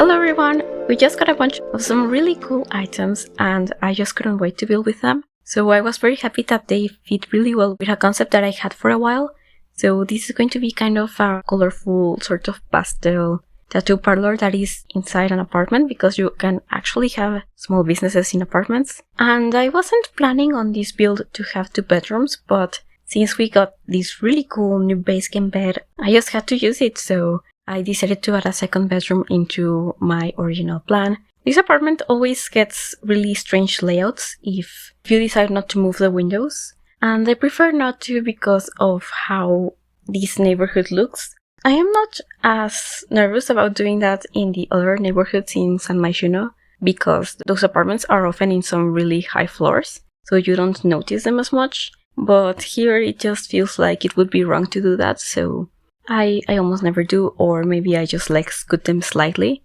Hello everyone! We just got a bunch of some really cool items and I just couldn't wait to build with them. So I was very happy that they fit really well with a concept that I had for a while. So this is going to be kind of a colorful sort of pastel tattoo parlor that is inside an apartment, because you can actually have small businesses in apartments. And I wasn't planning on this build to have 2 bedrooms, but since we got this really cool new base game bed, I just had to use it, so I decided to add a 2nd bedroom into my original plan. This apartment always gets really strange layouts if you decide not to move the windows, and I prefer not to because of how this neighborhood looks. I am not as nervous about doing that in the other neighborhoods in San Myshuno, because those apartments are often in some really high floors, so you don't notice them as much. But here it just feels like it would be wrong to do that, so I almost never do, or maybe I just like scoot them slightly.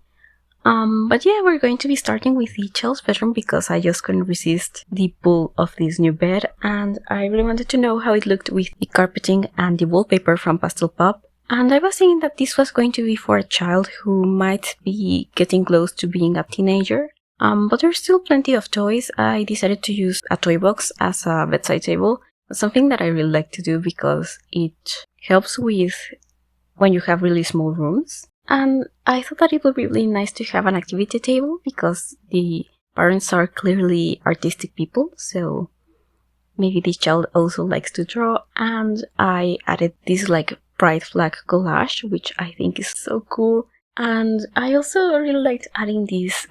But yeah, we're going to be starting with the child's bedroom because I just couldn't resist the pull of this new bed, and I really wanted to know how it looked with the carpeting and the wallpaper from Pastel Pop. And I was thinking that this was going to be for a child who might be getting close to being a teenager. But there's still plenty of toys. I decided to use a toy box as a bedside table. Something that I really like to do because it helps with when you have really small rooms. And I thought that it would be really nice to have an activity table because the parents are clearly artistic people, so maybe this child also likes to draw. And I added this like pride flag collage, which I think is so cool. And I also really liked adding this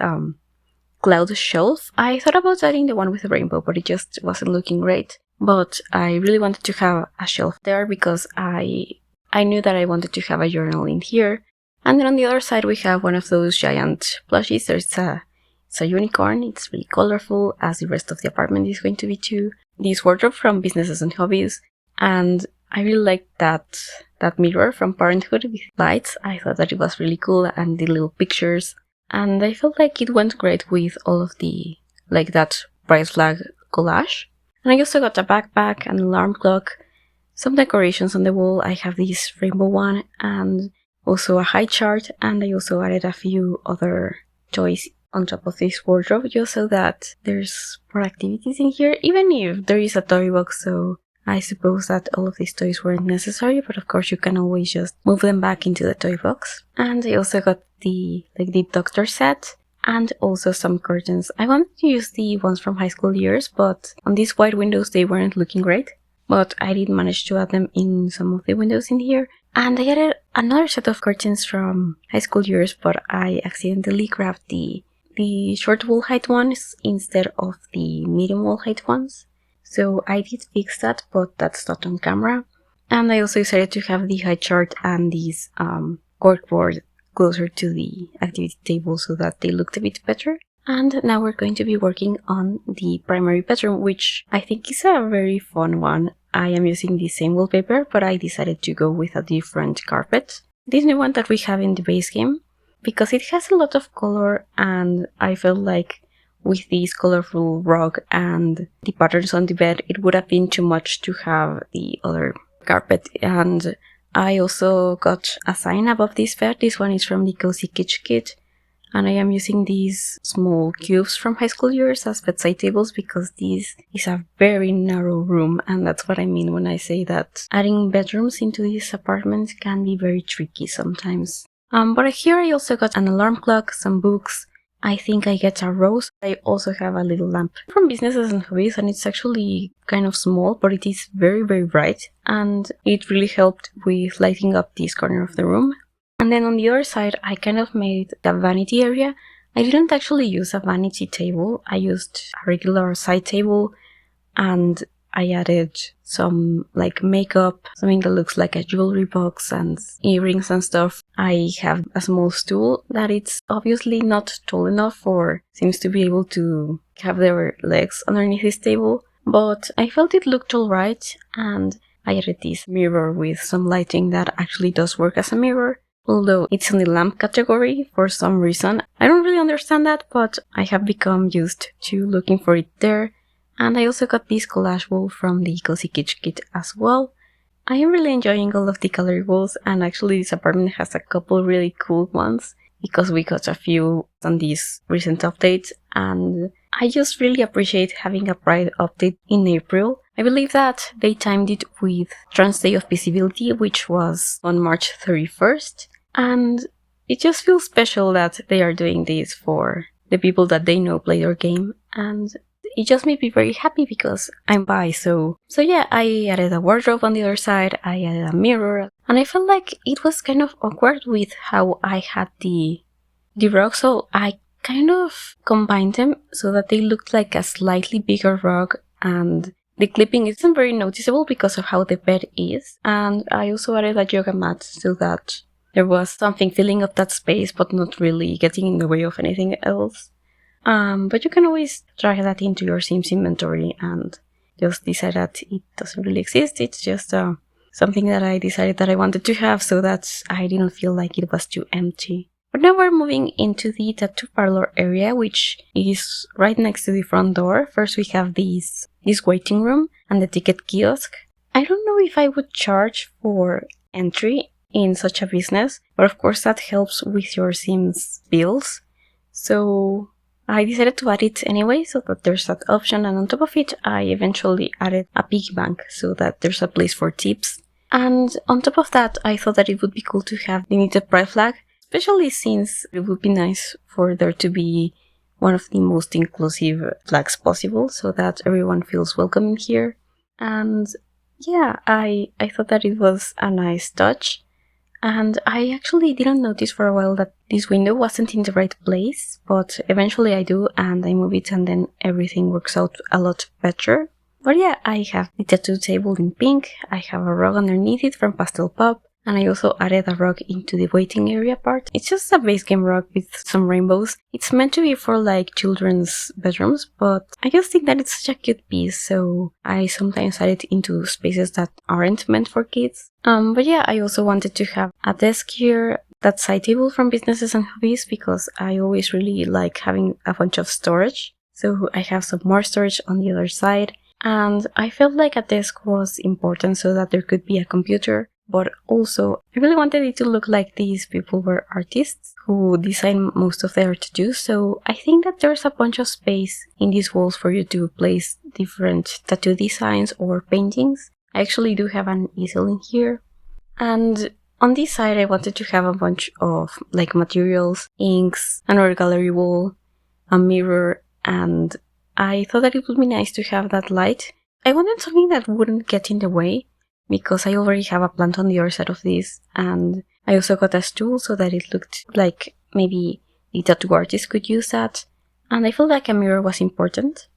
cloud shelf. I thought about adding the one with the rainbow, but it just wasn't looking great. But I really wanted to have a shelf there because I knew that I wanted to have a journal in here. And then on the other side we have one of those giant plushies. It's a unicorn. It's really colorful, as the rest of the apartment is going to be too. This wardrobe from Businesses and Hobbies. And I really liked that mirror from Parenthood with lights. I thought that it was really cool, and the little pictures. And I felt like it went great with all of the, like, that pride flag collage. And I also got a backpack, an alarm clock, some decorations on the wall. I have this rainbow one, and also a high chart, and I also added a few other toys on top of this wardrobe, just so that there's more activities in here, even if there is a toy box, so I suppose that all of these toys weren't necessary, but of course you can always just move them back into the toy box. And I also got the doctor set, and also some curtains. I wanted to use the ones from high school years, but on these white windows they weren't looking great. But I did manage to add them in some of the windows in here. And I added another set of curtains from high school years, but I accidentally grabbed the short wall height ones instead of the medium wall height ones. So I did fix that, but that's not on camera. And I also decided to have the high chart and these corkboard closer to the activity table so that they looked a bit better. And now we're going to be working on the primary bedroom, which I think is a very fun one. I am using the same wallpaper, but I decided to go with a different carpet. This new one that we have in the base game, because it has a lot of color, and I felt like with this colorful rug and the patterns on the bed, it would have been too much to have the other carpet. And I also got a sign above this bed. This one is from the Cozy Kitsch kit. And I am using these small cubes from high school years as bedside tables because this is a very narrow room, and that's what I mean when I say that adding bedrooms into this apartment can be very tricky sometimes. But here I also got an alarm clock, some books. I think I get a rose. I also have a little lamp from Businesses and Hobbies, and it's actually kind of small, but it is very, very bright, and it really helped with lighting up this corner of the room. And then on the other side, I kind of made a vanity area. I didn't actually use a vanity table. I used a regular side table, and I added some like makeup, something that looks like a jewelry box and earrings and stuff. I have a small stool that it's obviously not tall enough or seems to be able to have their legs underneath this table, but I felt it looked alright, and I added this mirror with some lighting that actually does work as a mirror. Although it's in the lamp category for some reason. I don't really understand that, but I have become used to looking for it there. And I also got this collage wall from the Cozy Kitsch kit as well. I am really enjoying all of the color walls, and actually this apartment has a couple really cool ones. because we got a few on these recent updates, and I just really appreciate having a Pride update in April. I believe that they timed it with Trans Day of Visibility, which was on March 31st, and it just feels special that they are doing this for the people that they know play their game, and it just made me very happy because I'm bi, so yeah, I added a wardrobe on the other side, I added a mirror, and I felt like it was kind of awkward with how I had the rug, so I kind of combined them so that they looked like a slightly bigger rug, and the clipping isn't very noticeable because of how the bed is, and I also added a yoga mat so that there was something filling up that space but not really getting in the way of anything else. But you can always drag that into your Sims inventory and just decide that it doesn't really exist. It's just something that I decided that I wanted to have so that I didn't feel like it was too empty. But now we're moving into the tattoo parlor area, which is right next to the front door. First we have this waiting room and the ticket kiosk. I don't know if I would charge for entry in such a business, but of course that helps with your Sims bills. So I decided to add it anyway, so that there's that option, and on top of it, I eventually added a piggy bank so that there's a place for tips. And on top of that, I thought that it would be cool to have the knitted pride flag, especially since it would be nice for there to be one of the most inclusive flags possible, so that everyone feels welcome in here. And yeah, I thought that it was a nice touch. And I actually didn't notice for a while that this window wasn't in the right place, but eventually I do, and I move it, and then everything works out a lot better. But yeah, I have the tattoo table in pink, I have a rug underneath it from Pastel Pop, and I also added a rug into the waiting area part. It's just a base game rug with some rainbows. It's meant to be for like children's bedrooms, but I just think that it's such a cute piece, so I sometimes add it into spaces that aren't meant for kids. But yeah, I also wanted to have a desk here, that side table from Businesses and Hobbies, because I always really like having a bunch of storage. So I have some more storage on the other side, and I felt like a desk was important so that there could be a computer. But also, I really wanted it to look like these people were artists who design most of their tattoos, so I think that there's a bunch of space in these walls for you to place different tattoo designs or paintings. I actually do have an easel in here. And on this side, I wanted to have a bunch of like materials, inks, an art gallery wall, a mirror, and I thought that it would be nice to have that light. I wanted something that wouldn't get in the way, because I already have a plant on the other side of this, and I also got a stool so that it looked like maybe the tattoo artist could use that, and I felt like a mirror was important.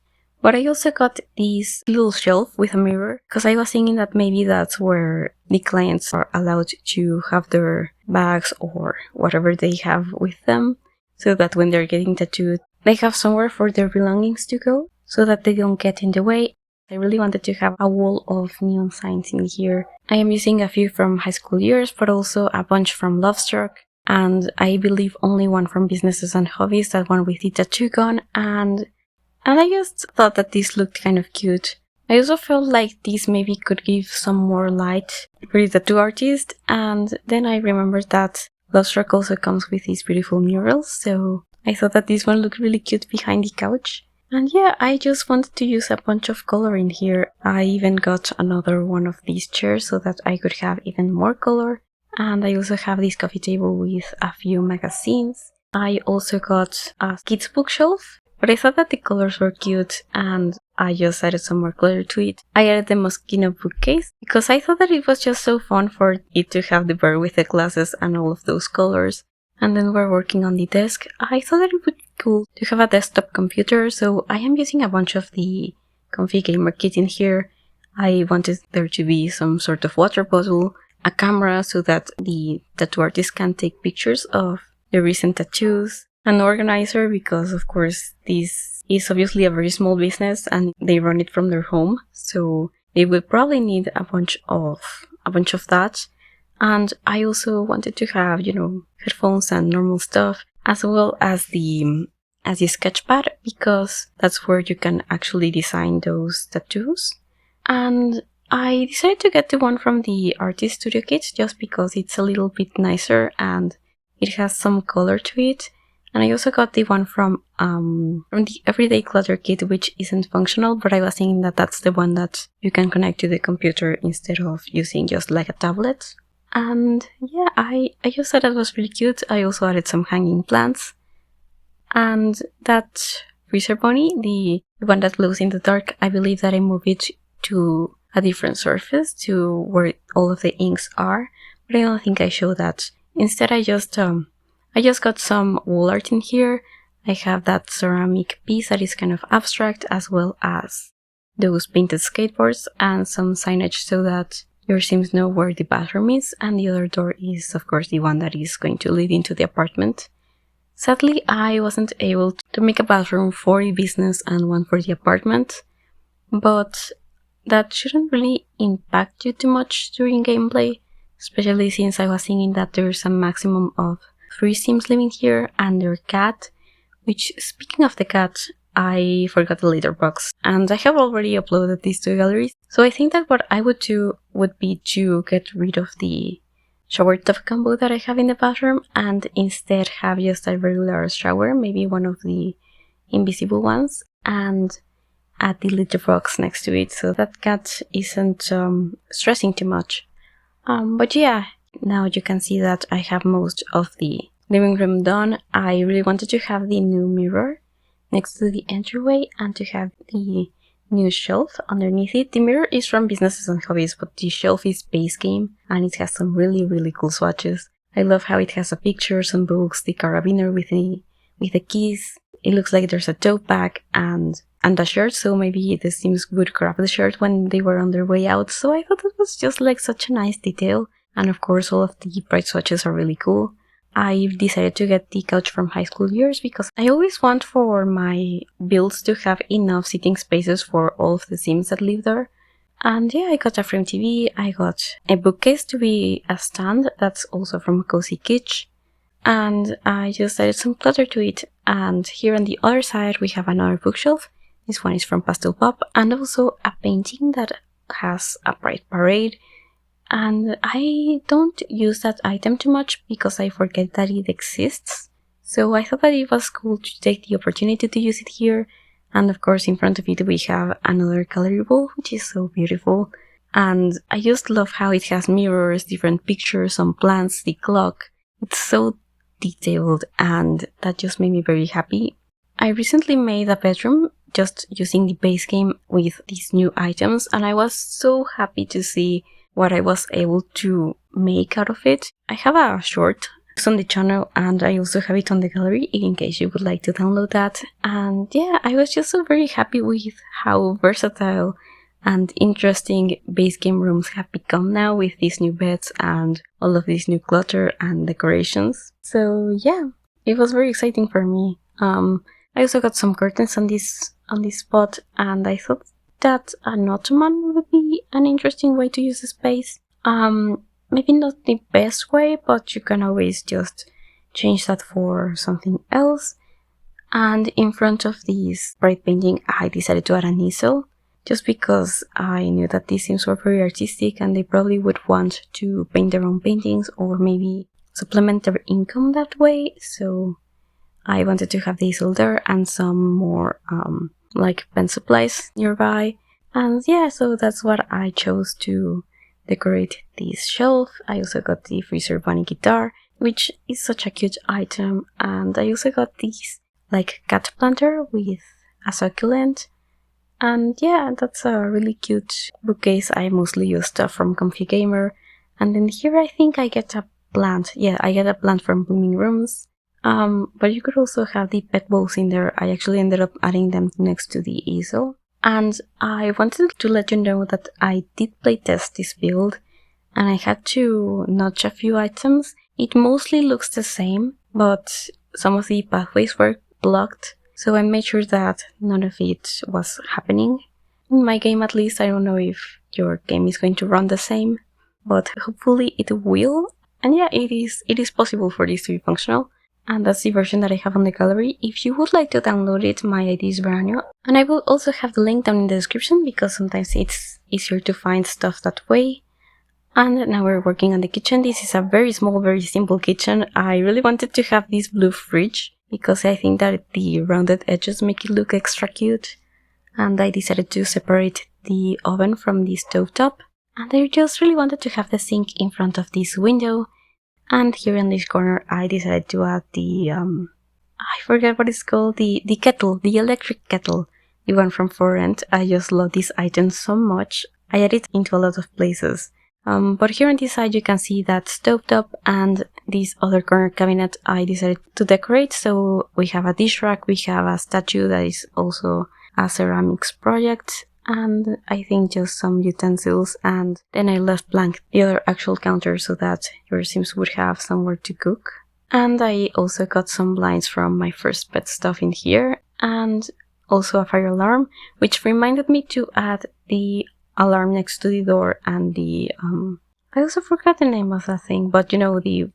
But I also got this little shelf with a mirror, because I was thinking that maybe that's where the clients are allowed to have their bags or whatever they have with them, so that when they're getting tattooed, they have somewhere for their belongings to go, so that they don't get in the way. I really wanted to have a wall of neon signs in here. I am using a few from high school years, but also a bunch from Lovestruck, and I believe only one from Businesses and Hobbies, that one with the tattoo gun, and I just thought that this looked kind of cute. I also felt like this maybe could give some more light for the tattoo artist, and then I remembered that Lovestruck also comes with these beautiful murals, so I thought that this one looked really cute behind the couch. And yeah, I just wanted to use a bunch of color in here. I even got another one of these chairs so that I could have even more color. And I also have this coffee table with a few magazines. I also got a kids bookshelf, but I thought that the colors were cute and I just added some more color to it. I added the Moschino bookcase because I thought that it was just so fun for it to have the bear with the glasses and all of those colors. And then we're working on the desk. I thought that it would be cool to have a desktop computer, so I am using a bunch of the Comfy Gamer kit in here. I wanted there to be some sort of water bottle, a camera so that the tattoo artist can take pictures of the recent tattoos, an organizer because of course this is obviously a very small business and they run it from their home, so they will probably need a bunch of that. And I also wanted to have, headphones and normal stuff, as well as the sketchpad, because that's where you can actually design those tattoos. And I decided to get the one from the Artist Studio Kit just because it's a little bit nicer and It has some color to it. And I also got the one from the Everyday Clutter Kit, which isn't functional, but I was thinking that that's the one that you can connect to the computer instead of using just like a tablet. And yeah, I just thought that was really cute. I also added some hanging plants. And that freezer bunny, the one that glows in the dark, I believe that I moved it to a different surface, to where all of the inks are. But I don't think I showed that. Instead, I just got some wall art in here. I have that ceramic piece that is kind of abstract, as well as those painted skateboards and some signage so that your Sims know where the bathroom is, and the other door is, of course, the one that is going to lead into the apartment. Sadly, I wasn't able to make a bathroom for the business and one for the apartment, but that shouldn't really impact you too much during gameplay, especially since I was thinking that there's a maximum of 3 Sims living here and their cat, which, speaking of the cat, I forgot the litter box, and I have already uploaded these to galleries, so I think that what I would do would be to get rid of the shower tub combo that I have in the bathroom and instead have just a regular shower, maybe one of the invisible ones, and add the litter box next to it so that cat isn't stressing too much. But yeah, now you can see that I have most of the living room done. I really wanted to have the new mirror next to the entryway and to have the new shelf underneath it. The mirror is from Businesses and Hobbies, but the shelf is base game and it has some really cool swatches. I love how it has a picture, some books, the carabiner with the keys. It looks like there's a tote bag and a shirt, so maybe the Sims would grab the shirt when they were on their way out. So I thought it was just like such a nice detail. And of course all of the bright swatches are really cool. I've decided to get the couch from High School Years because I always want for my builds to have enough sitting spaces for all of the Sims that live there. And yeah, I got a frame TV, I got a bookcase to be a stand, that's also from Cozy Kitsch. And I just added some clutter to it. And here on the other side we have another bookshelf. This one is from Pastel Pop, and also a painting that has a bright parade. And I don't use that item too much because I forget that it exists. So I thought that it was cool to take the opportunity to use it here. And of course in front of it we have another gallery wall, which is so beautiful. And I just love how it has mirrors, different pictures, some plants, the clock. It's so detailed and that just made me very happy. I recently made a bedroom just using the base game with these new items, and I was so happy to see what I was able to make out of it. I have a short on the channel and I also have it on the gallery in case you would like to download that. And yeah, I was just so very happy with how versatile and interesting base game rooms have become now with these new beds and all of this new clutter and decorations. So yeah, it was very exciting for me. I also got some curtains on this spot, and I thought that an ottoman would be an interesting way to use the space. Maybe not the best way, but you can always just change that for something else. And in front of this bright painting, I decided to add an easel, just because I knew that these Sims were very artistic and they probably would want to paint their own paintings or maybe supplement their income that way. So I wanted to have the easel there and some more like pen supplies nearby. And yeah, so that's what I chose to decorate this shelf. I also got the freezer bunny guitar, which is such a cute item. And I also got this like cat planter with a succulent. And yeah, that's a really cute bookcase. I mostly use stuff from Comfy Gamer. And then here I think I get a plant. Yeah, I get a plant from Blooming Rooms. But you could also have the pet bowls in there. I actually ended up adding them next to the easel. And I wanted to let you know that I did playtest this build and I had to notch a few items. It mostly looks the same, but some of the pathways were blocked. So I made sure that none of it was happening. In my game at least, I don't know if your game is going to run the same, but hopefully it will. And yeah, it is possible for this to be functional. And that's the version that I have on the gallery. If you would like to download it, my ID is Verania. And I will also have the link down in the description because sometimes it's easier to find stuff that way. And now we're working on the kitchen. This is a very small, very simple kitchen. I really wanted to have this blue fridge because I think that the rounded edges make it look extra cute. And I decided to separate the oven from the stovetop. And I just really wanted to have the sink in front of this window. And here in this corner I decided to add the, I forget what it's called, the kettle, the electric kettle, the one from Forent. I just love this item so much. I add it into a lot of places. But here on this side you can see that stovetop and this other corner cabinet I decided to decorate. So we have a dish rack, we have a statue that is also a ceramics project, and I think just some utensils, and then I left blank the other actual counter so that your Sims would have somewhere to cook. And I also got some blinds from my first pet stuff in here, and also a fire alarm, which reminded me to add the alarm next to the door and the I also forgot the name of that thing, but you know, the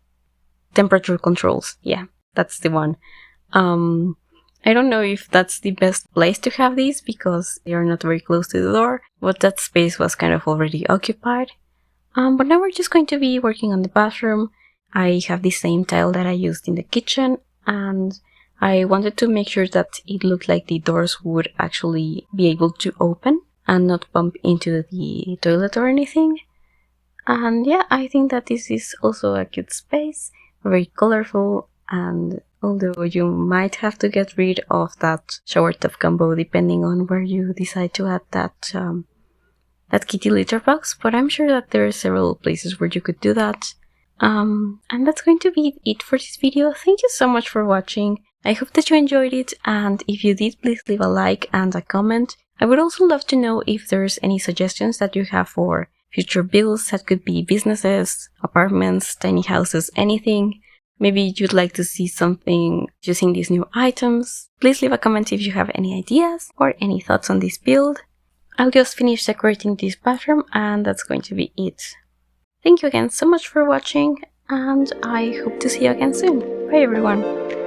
temperature controls. Yeah, that's the one. I don't know if that's the best place to have these because they are not very close to the door, but that space was kind of already occupied. But now we're just going to be working on the bathroom. I have the same tile that I used in the kitchen, and I wanted to make sure that it looked like the doors would actually be able to open and not bump into the toilet or anything. And yeah, I think that this is also a cute space, very colorful, and although you might have to get rid of that shower tub combo depending on where you decide to add that kitty litter box, but I'm sure that there are several places where you could do that. And that's going to be it for this video. Thank you so much for watching. I hope that you enjoyed it, and if you did, please leave a like and a comment. I would also love to know if there's any suggestions that you have for future builds. That could be businesses, apartments, tiny houses, anything. Maybe you'd like to see something using these new items. Please leave a comment if you have any ideas or any thoughts on this build. I'll just finish decorating this bathroom and that's going to be it. Thank you again so much for watching, and I hope to see you again soon. Bye everyone!